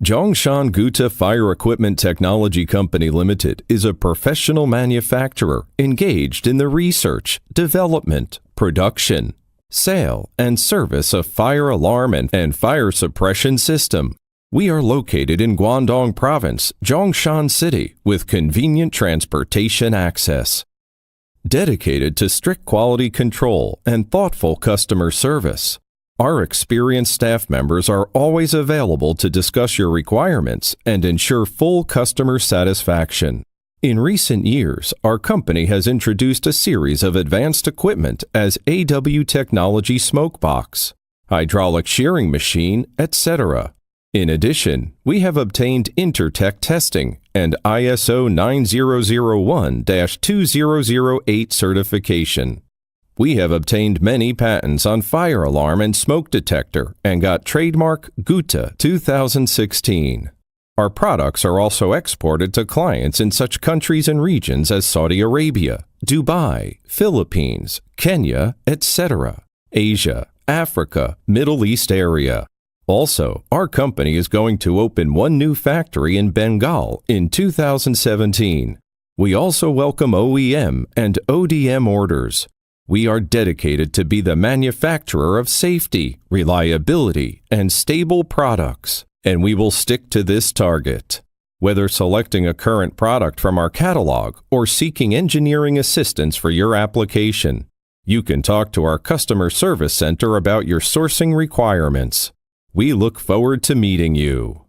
Zhongshan Guta Fire Equipment Technology Company Limited is a professional manufacturer engaged in the research, development, production, sale, and service of fire alarm and fire suppression system. We are located in Guangdong Province, Zhongshan City, with convenient transportation access. Dedicated to strict quality control and thoughtful customer service, our experienced staff members are always available to discuss your requirements and ensure full customer satisfaction. In recent years, our company has introduced a series of advanced equipment as AW Technology Smoke Box, hydraulic shearing machine, etc. In addition, we have obtained Intertech testing and ISO 9001-2008 certification. We have obtained many patents on fire alarm and smoke detector and got trademark Guta 2016. Our products are also exported to clients in such countries and regions as Saudi Arabia, Dubai, Philippines, Kenya, etc., Asia, Africa, Middle East area. Also, our company is going to open one new factory in Bengal in 2017. We also welcome OEM and ODM orders. We are dedicated to be the manufacturer of safety, reliability, and stable products, and we will stick to this target. Whether selecting a current product from our catalog or seeking engineering assistance for your application, you can talk to our customer service center about your sourcing requirements. We look forward to meeting you.